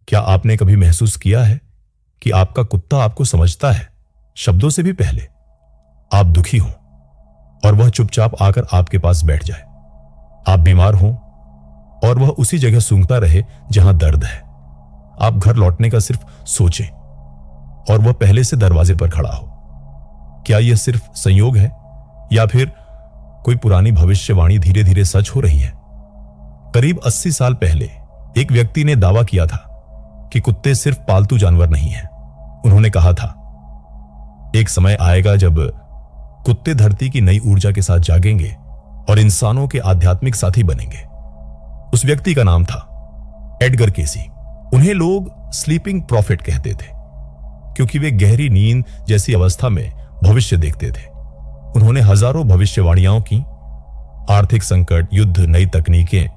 क्या आपने कभी महसूस किया है कि आपका कुत्ता आपको समझता है, शब्दों से भी पहले? आप दुखी हो और वह चुपचाप आकर आपके पास बैठ जाए। आप बीमार हो और वह उसी जगह सूंघता रहे जहां दर्द है। आप घर लौटने का सिर्फ सोचें और वह पहले से दरवाजे पर खड़ा हो। क्या यह सिर्फ संयोग है या फिर कोई पुरानी भविष्यवाणी धीरे धीरे सच हो रही है? करीब 80 साल पहले एक व्यक्ति ने दावा किया था कि कुत्ते सिर्फ पालतू जानवर नहीं हैं। उन्होंने कहा था, एक समय आएगा जब कुत्ते धरती की नई ऊर्जा के साथ जागेंगे और इंसानों के आध्यात्मिक साथी बनेंगे। उस व्यक्ति का नाम था एडगर केसी। उन्हें लोग स्लीपिंग प्रॉफिट कहते थे क्योंकि वे गहरी नींद जैसी अवस्था में भविष्य देखते थे। उन्होंने हजारों भविष्यवाणियां की, आर्थिक संकट, युद्ध, नई तकनीकें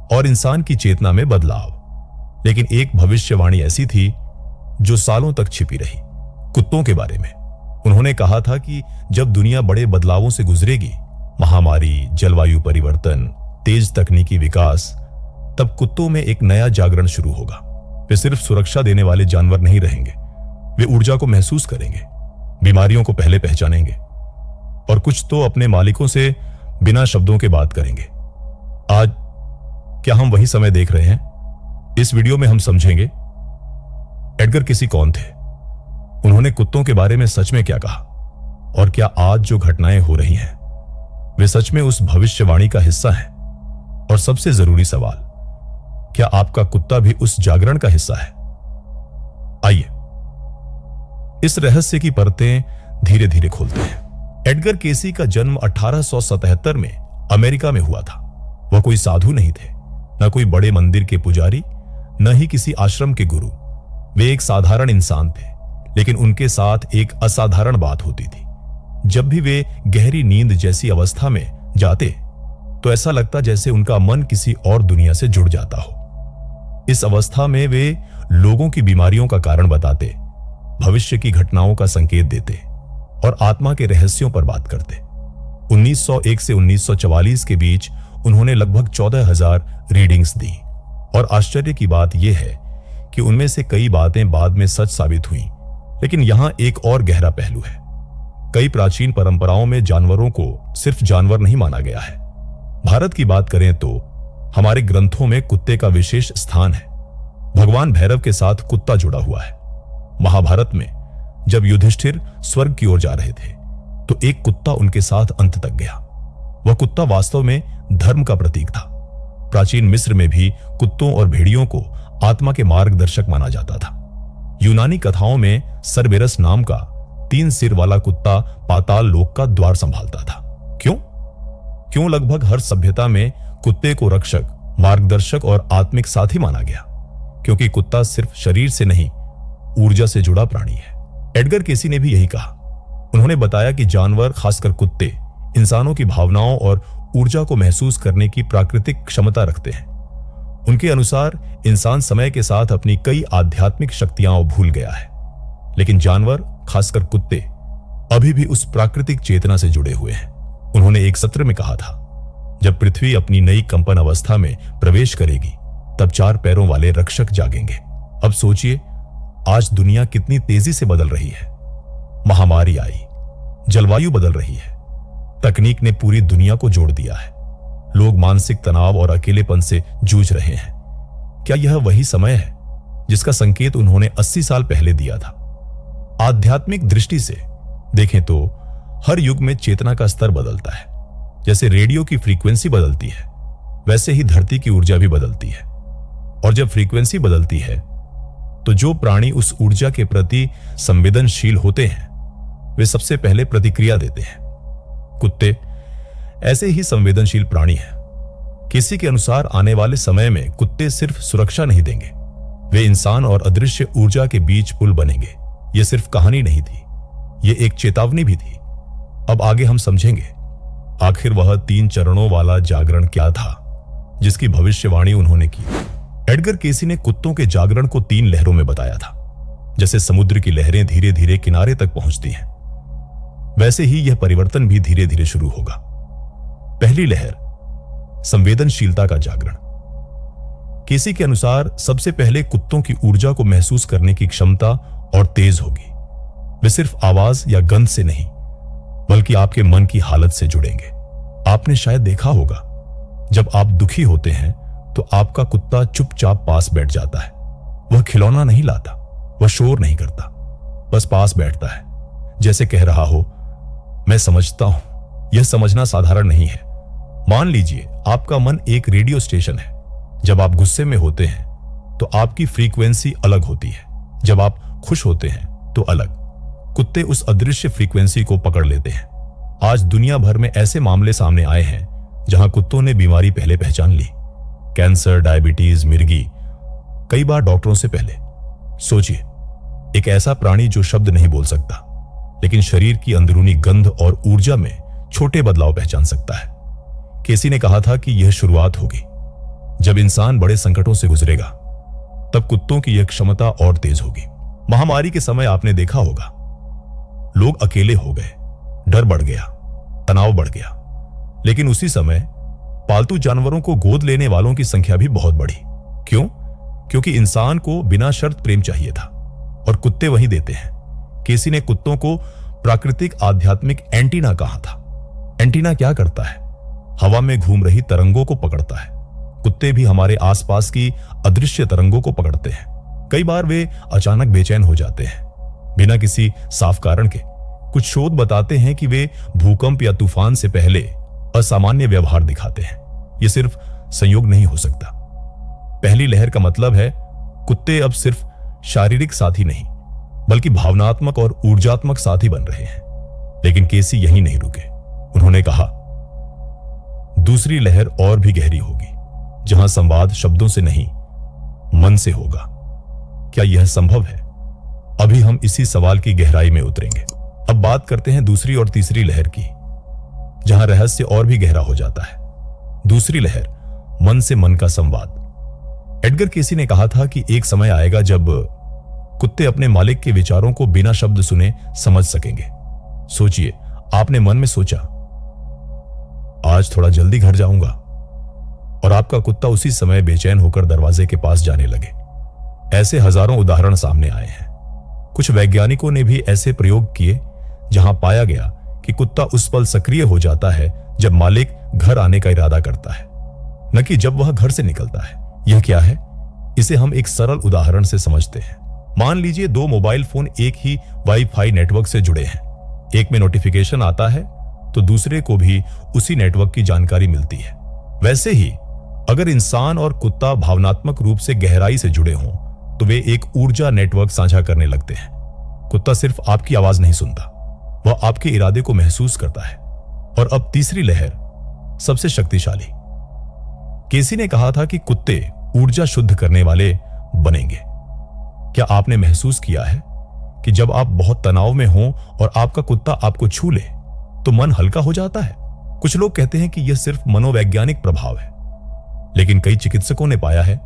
और इंसान की चेतना में बदलाव। लेकिन एक भविष्यवाणी ऐसी थी जो सालों तक छिपी रही, कुत्तों के बारे में। उन्होंने कहा था कि जब दुनिया बड़े बदलावों से गुजरेगी, महामारी, जलवायु परिवर्तन, तेज तकनीकी विकास, तब कुत्तों में एक नया जागरण शुरू होगा। वे सिर्फ सुरक्षा देने वाले जानवर नहीं रहेंगे, वे ऊर्जा को महसूस करेंगे, बीमारियों को पहले पहचानेंगे और कुछ तो अपने मालिकों से बिना शब्दों के बात करेंगे। आज क्या हम वही समय देख रहे हैं? इस वीडियो में हम समझेंगे एडगर केसी कौन थे, उन्होंने कुत्तों के बारे में सच में क्या कहा, और क्या आज जो घटनाएं हो रही हैं वे सच में उस भविष्यवाणी का हिस्सा हैं। और सबसे जरूरी सवाल, क्या आपका कुत्ता भी उस जागरण का हिस्सा है? आइए इस रहस्य की परतें धीरे धीरे खोलते हैं। एडगर केसी का जन्म 1877 में अमेरिका में हुआ था। वह कोई साधु नहीं थे, न कोई बड़े मंदिर के पुजारी, न ही किसी आश्रम के गुरु। वे एक साधारण इंसान थे, लेकिन उनके साथ एक असाधारण बात होती थी। जब भी वे गहरी नींद जैसी अवस्था में जाते तो ऐसा लगता जैसे उनका मन किसी और दुनिया से जुड़ जाता हो। इस अवस्था में वे लोगों की बीमारियों का कारण बताते, भविष्य की घटनाओं का संकेत देते और आत्मा के रहस्यों पर बात करते। 1901 से 1944 के बीच उन्होंने लगभग 14,000 रीडिंग्स दी और आश्चर्य की बात यह है कि उनमें से कई बातें बाद में सच साबित हुईं। लेकिन यहां एक और गहरा पहलू है। कई प्राचीन परंपराओं में जानवरों को सिर्फ जानवर नहीं माना गया है। भारत की बात करें तो हमारे ग्रंथों में कुत्ते का विशेष स्थान है। भगवान भैरव के साथ कुत्ता जुड़ा हुआ है। महाभारत में जब युधिष्ठिर स्वर्ग की ओर जा रहे थे तो एक कुत्ता उनके साथ अंत तक गया। वह कुत्ता वास्तव में धर्म का प्रतीक था। प्राचीन मिस्र में भी कुत्तों और भेड़ियों को आत्मा के मार्गदर्शक माना जाता था। यूनानी कथाओं में सरबेरस नाम का 3 सिर वाला कुत्ता पाताल लोक का द्वार संभालता था। क्यों लगभग हर सभ्यता में कुत्ते को रक्षक, मार्गदर्शक और आत्मिक साथी माना गया, क्योंकि कुत्ता सिर्फ शरीर से नहीं, ऊर्जा से जुड़ा प्राणी है। एडगर केसी ने भी यही कहा। उन्होंने बताया कि जानवर, खासकर कुत्ते, इंसानों की भावनाओं और ऊर्जा को महसूस करने की प्राकृतिक क्षमता रखते हैं। उनके अनुसार इंसान समय के साथ अपनी कई आध्यात्मिक शक्तियां भूल गया है, लेकिन जानवर, खासकर कुत्ते, अभी भी उस प्राकृतिक चेतना से जुड़े हुए हैं। उन्होंने एक सत्र में कहा था, जब पृथ्वी अपनी नई कंपन अवस्था में प्रवेश करेगी तब 4 पैरों वाले रक्षक जागेंगे। अब सोचिए, आज दुनिया कितनी तेजी से बदल रही है। महामारी आई, जलवायु बदल रही है, तकनीक ने पूरी दुनिया को जोड़ दिया है। लोग मानसिक तनाव और अकेलेपन से जूझ रहे हैं। क्या यह वही समय है जिसका संकेत उन्होंने 80 साल पहले दिया था? आध्यात्मिक दृष्टि से देखें तो हर युग में चेतना का स्तर बदलता है। जैसे रेडियो की फ्रीक्वेंसी बदलती है, वैसे ही धरती की ऊर्जा भी बदलती है। और जब फ्रीक्वेंसी बदलती है तो जो प्राणी उस ऊर्जा के प्रति संवेदनशील होते हैं वे सबसे पहले प्रतिक्रिया देते हैं। कुत्ते ऐसे ही संवेदनशील प्राणी हैं। किसी के अनुसार आने वाले समय में कुत्ते सिर्फ सुरक्षा नहीं देंगे, वे इंसान और अदृश्य ऊर्जा के बीच पुल बनेंगे। यह सिर्फ कहानी नहीं थी, यह एक चेतावनी भी थी। अब आगे हम समझेंगे आखिर वह 3 चरणों वाला जागरण क्या था जिसकी भविष्यवाणी उन्होंने की। एडगर केसी ने कुत्तों के जागरण को 3 लहरों में बताया था। जैसे समुद्र की लहरें धीरे धीरे किनारे तक पहुंचती हैं, वैसे ही यह परिवर्तन भी धीरे धीरे शुरू होगा। पहली लहर, संवेदनशीलता का जागरण। केसी के अनुसार सबसे पहले कुत्तों की ऊर्जा को महसूस करने की क्षमता और तेज होगी। वे सिर्फ आवाज या गंध से नहीं, बल्कि आपके मन की हालत से जुड़ेंगे। आपने शायद देखा होगा, जब आप दुखी होते हैं तो आपका कुत्ता चुपचाप पास बैठ जाता है। वह खिलौना नहीं लाता, वह शोर नहीं करता, बस पास बैठता है, जैसे कह रहा हो, मैं समझता हूं। यह समझना साधारण नहीं है। मान लीजिए आपका मन एक रेडियो स्टेशन है। जब आप गुस्से में होते हैं तो आपकी फ्रीक्वेंसी अलग होती है, जब आप खुश होते हैं तो अलग। कुत्ते उस अदृश्य फ्रीक्वेंसी को पकड़ लेते हैं। आज दुनिया भर में ऐसे मामले सामने आए हैं जहां कुत्तों ने बीमारी पहले पहचान ली, कैंसर, डायबिटीज, मिर्गी, कई बार डॉक्टरों से पहले। सोचिए, एक ऐसा प्राणी जो शब्द नहीं बोल सकता, लेकिन शरीर की अंदरूनी गंध और ऊर्जा में छोटे बदलाव पहचान सकता है। केसी ने कहा था कि यह शुरुआत होगी। जब इंसान बड़े संकटों से गुजरेगा, तब कुत्तों की यह क्षमता और तेज होगी। महामारी के समय आपने देखा होगा, लोग अकेले हो गए, डर बढ़ गया, तनाव बढ़ गया। लेकिन उसी समय पालतू जानवरों को गोद लेने वालों की संख्या भी बहुत बढ़ी। क्यों? क्योंकि इंसान को बिना शर्त प्रेम चाहिए था, और कुत्ते वही देते हैं। केसी ने कुत्तों को प्राकृतिक आध्यात्मिक एंटीना कहा था। एंटीना क्या करता है? हवा में घूम रही तरंगों को पकड़ता है। कुत्ते भी हमारे आसपास की अदृश्य तरंगों को पकड़ते हैं। कई बार वे अचानक बेचैन हो जाते हैं, बिना किसी साफ कारण के। कुछ शोध बताते हैं कि वे भूकंप या तूफान से पहले असामान्य व्यवहार दिखाते हैं। यह सिर्फ संयोग नहीं हो सकता। पहली लहर का मतलब है कुत्ते अब सिर्फ शारीरिक साथी नहीं, बल्कि भावनात्मक और ऊर्जात्मक साथी बन रहे हैं। लेकिन केसी यहीं नहीं रुके। उन्होंने कहा, दूसरी लहर और भी गहरी होगी, जहां संवाद शब्दों से नहीं, मन से होगा। क्या यह संभव है? अभी हम इसी सवाल की गहराई में उतरेंगे। अब बात करते हैं दूसरी और तीसरी लहर की, जहां रहस्य और भी गहरा हो जाता है। दूसरी लहर, मन से मन का संवाद। एडगर केसी ने कहा था कि एक समय आएगा जब कुत्ते अपने मालिक के विचारों को बिना शब्द सुने समझ सकेंगे। सोचिए, आपने मन में सोचा, आज थोड़ा जल्दी घर जाऊंगा, और आपका कुत्ता उसी समय बेचैन होकर दरवाजे के पास जाने लगे। ऐसे हजारों उदाहरण सामने आए हैं। कुछ वैज्ञानिकों ने भी ऐसे प्रयोग किए जहां पाया गया कि कुत्ता उस पल सक्रिय हो जाता है जब मालिक घर आने का इरादा करता है, न कि जब वह घर से निकलता है। यह क्या है? इसे हम एक सरल उदाहरण से समझते हैं। मान लीजिए दो मोबाइल फोन एक ही वाईफाई नेटवर्क से जुड़े हैं। एक में नोटिफिकेशन आता है तो दूसरे को भी उसी नेटवर्क की जानकारी मिलती है। वैसे ही अगर इंसान और कुत्ता भावनात्मक रूप से गहराई से जुड़े हों तो वे एक ऊर्जा नेटवर्क साझा करने लगते हैं। कुत्ता सिर्फ आपकी आवाज नहीं सुनता, वह आपके इरादे को महसूस करता है। और अब तीसरी लहर, सबसे शक्तिशाली। केसी ने कहा था कि कुत्ते ऊर्जा शुद्ध करने वाले बनेंगे। क्या आपने महसूस किया है कि जब आप बहुत तनाव में हों और आपका कुत्ता आपको छू ले तो मन हल्का हो जाता है? कुछ लोग कहते हैं कि यह सिर्फ मनोवैज्ञानिक प्रभाव है, लेकिन कई चिकित्सकों ने पाया है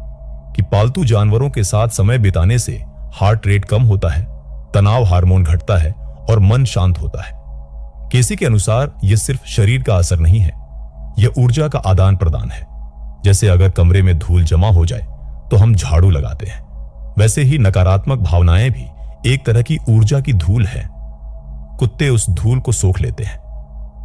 कि पालतू जानवरों के साथ समय बिताने से हार्ट रेट कम होता है, तनाव हार्मोन घटता है और मन शांत होता है। केसी के अनुसार यह सिर्फ शरीर का असर नहीं है, यह ऊर्जा का आदान प्रदान है। जैसे अगर कमरे में धूल जमा हो जाए तो हम झाड़ू लगाते हैं, वैसे ही नकारात्मक भावनाएं भी एक तरह की ऊर्जा की धूल है। कुत्ते उस धूल को सोख लेते हैं।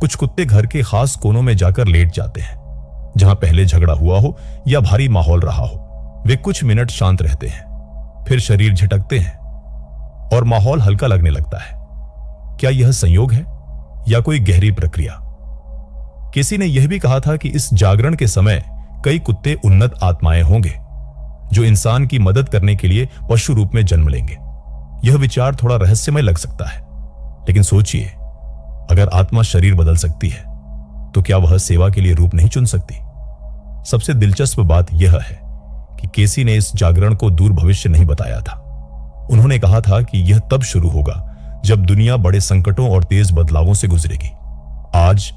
कुछ कुत्ते घर के खास कोनों में जाकर लेट जाते हैं, जहां पहले झगड़ा हुआ हो या भारी माहौल रहा हो। वे कुछ मिनट शांत रहते हैं, फिर शरीर झटकते हैं और माहौल हल्का लगने लगता है। क्या यह संयोग है या कोई गहरी प्रक्रिया? किसी ने यह भी कहा था कि इस जागरण के समय कई कुत्ते उन्नत आत्माएं होंगे जो इंसान की मदद करने के लिए पशु रूप में जन्म लेंगे। यह विचार थोड़ा रहस्यमय लग सकता है, लेकिन सोचिए, अगर आत्मा शरीर बदल सकती है तो क्या वह सेवा के लिए रूप नहीं चुन सकती? सबसे दिलचस्प बात यह है कि केसी ने इस जागरण को दूर भविष्य नहीं बताया था। उन्होंने कहा था कि यह तब शुरू होगा जब दुनिया बड़े संकटों और तेज बदलावों से गुजरेगी। आज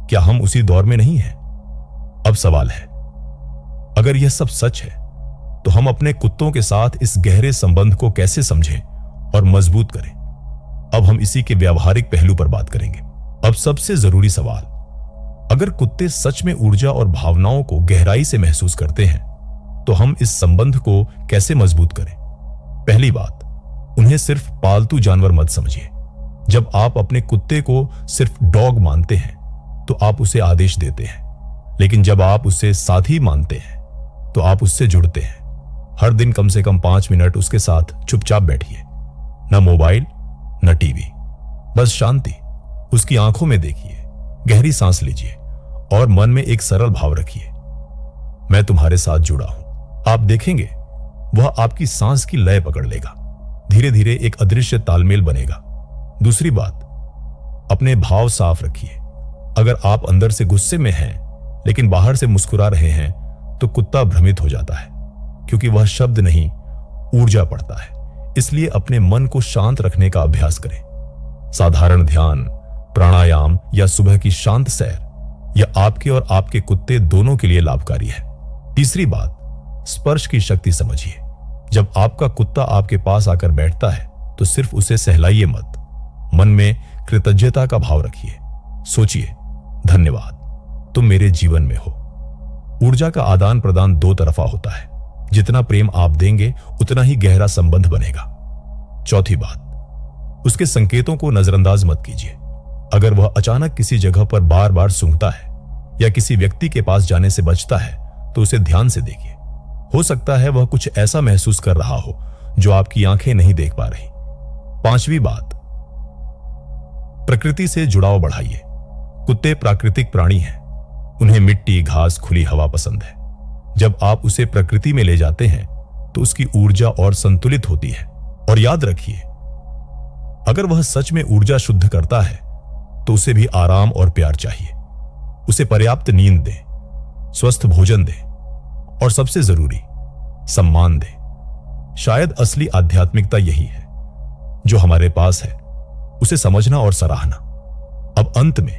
क्या हम उसी दौर में नहीं हैं? अब सवाल है, अगर यह सब सच है तो हम अपने कुत्तों के साथ इस गहरे संबंध को कैसे समझें और मजबूत करें? अब हम इसी के व्यावहारिक पहलू पर बात करेंगे। अब सबसे जरूरी सवाल, अगर कुत्ते सच में ऊर्जा और भावनाओं को गहराई से महसूस करते हैं तो हम इस संबंध को कैसे मजबूत करें? पहली बात, उन्हें सिर्फ पालतू जानवर मत समझिए। जब आप अपने कुत्ते को सिर्फ डॉग मानते हैं तो आप उसे आदेश देते हैं, लेकिन जब आप उसे साथी मानते हैं तो आप उससे जुड़ते हैं। हर दिन कम से कम 5 मिनट उसके साथ चुपचाप बैठिए, न मोबाइल न टीवी, बस शांति। उसकी आंखों में देखिए, गहरी सांस लीजिए और मन में एक सरल भाव रखिए, मैं तुम्हारे साथ जुड़ा हूं। आप देखेंगे वह आपकी सांस की लय पकड़ लेगा। धीरे धीरे एक अदृश्य तालमेल बनेगा। दूसरी बात, अपने भाव साफ रखिए। अगर आप अंदर से गुस्से में हैं लेकिन बाहर से मुस्कुरा रहे हैं तो कुत्ता भ्रमित हो जाता है, क्योंकि वह शब्द नहीं ऊर्जा पड़ता है। इसलिए अपने मन को शांत रखने का अभ्यास करें। साधारण ध्यान, प्राणायाम या सुबह की शांत सैर, यह आपके और आपके कुत्ते दोनों के लिए लाभकारी है। तीसरी बात, स्पर्श की शक्ति समझिए। जब आपका कुत्ता आपके पास आकर बैठता है तो सिर्फ उसे सहलाइए मत, मन में कृतज्ञता का भाव रखिए। सोचिए, धन्यवाद, तुम मेरे जीवन में हो। ऊर्जा का आदान प्रदान दो तरफा होता है। जितना प्रेम आप देंगे उतना ही गहरा संबंध बनेगा। चौथी बात, उसके संकेतों को नजरअंदाज मत कीजिए। अगर वह अचानक किसी जगह पर बार बार सूंघता है या किसी व्यक्ति के पास जाने से बचता है तो उसे ध्यान से देखिए। हो सकता है वह कुछ ऐसा महसूस कर रहा हो जो आपकी आंखें नहीं देख पा रही। पांचवी बात, प्रकृति से जुड़ाव बढ़ाइए। कुत्ते प्राकृतिक प्राणी हैं, उन्हें मिट्टी, घास, खुली हवा पसंद है। जब आप उसे प्रकृति में ले जाते हैं तो उसकी ऊर्जा और संतुलित होती है। और याद रखिए, अगर वह सच में ऊर्जा शुद्ध करता है तो उसे भी आराम और प्यार चाहिए। उसे पर्याप्त नींद दें, स्वस्थ भोजन दें और सबसे जरूरी, सम्मान दें। शायद असली आध्यात्मिकता यही है जो हमारे पास है, उसे समझना और सराहना। अब अंत में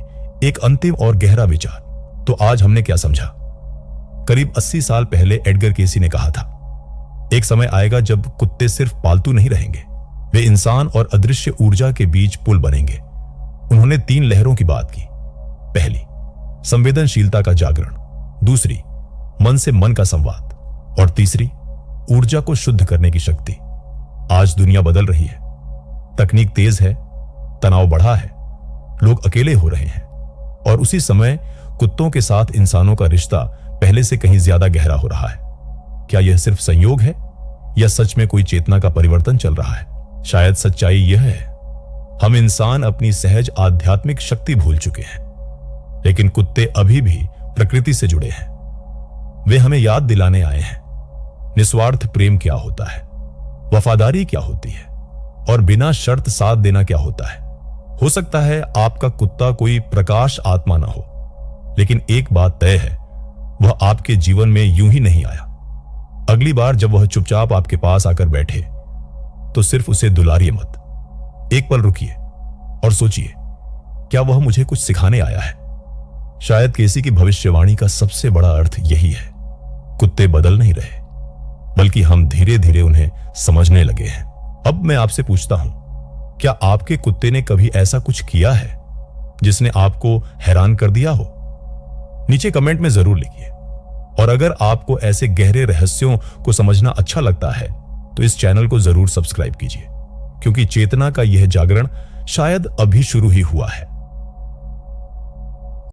एक अंतिम और गहरा विचार। तो आज हमने क्या समझा? करीब 80 साल पहले एडगर केसी ने कहा था, एक समय आएगा जब कुत्ते सिर्फ पालतू नहीं रहेंगे, वे इंसान और अदृश्य ऊर्जा के बीच पुल बनेंगे। उन्होंने 3 लहरों की बात की। पहली, संवेदनशीलता का जागरण। दूसरी, मन से मन का संवाद। और तीसरी, ऊर्जा को शुद्ध करने की शक्ति। आज दुनिया बदल रही है, तकनीक तेज है, तनाव बढ़ा है, लोग अकेले हो रहे हैं, और उसी समय कुत्तों के साथ इंसानों का रिश्ता पहले से कहीं ज्यादा गहरा हो रहा है। क्या यह सिर्फ संयोग है या सच में कोई चेतना का परिवर्तन चल रहा है? शायद सच्चाई यह है, हम इंसान अपनी सहज आध्यात्मिक शक्ति भूल चुके हैं, लेकिन कुत्ते अभी भी प्रकृति से जुड़े हैं। वे हमें याद दिलाने आए हैं निस्वार्थ प्रेम क्या होता है, वफादारी क्या होती है, और बिना शर्त साथ देना क्या होता है। हो सकता है आपका कुत्ता कोई प्रकाश आत्मा ना हो, लेकिन एक बात तय है, वह आपके जीवन में यूं ही नहीं आया। अगली बार जब वह चुपचाप आपके पास आकर बैठे तो सिर्फ उसे दुलारिए मत। एक पल रुकिए और सोचिए, क्या वह मुझे कुछ सिखाने आया है? शायद केसी की भविष्यवाणी का सबसे बड़ा अर्थ यही है, कुत्ते बदल नहीं रहे, बल्कि हम धीरे धीरे उन्हें समझने लगे हैं। अब मैं आपसे पूछता हूं, क्या आपके कुत्ते ने कभी ऐसा कुछ किया है जिसने आपको हैरान कर दिया हो? नीचे कमेंट में जरूर लिखिए। और अगर आपको ऐसे गहरे रहस्यों को समझना अच्छा लगता है तो इस चैनल को जरूर सब्सक्राइब कीजिए, क्योंकि चेतना का यह जागरण शायद अभी शुरू ही हुआ है।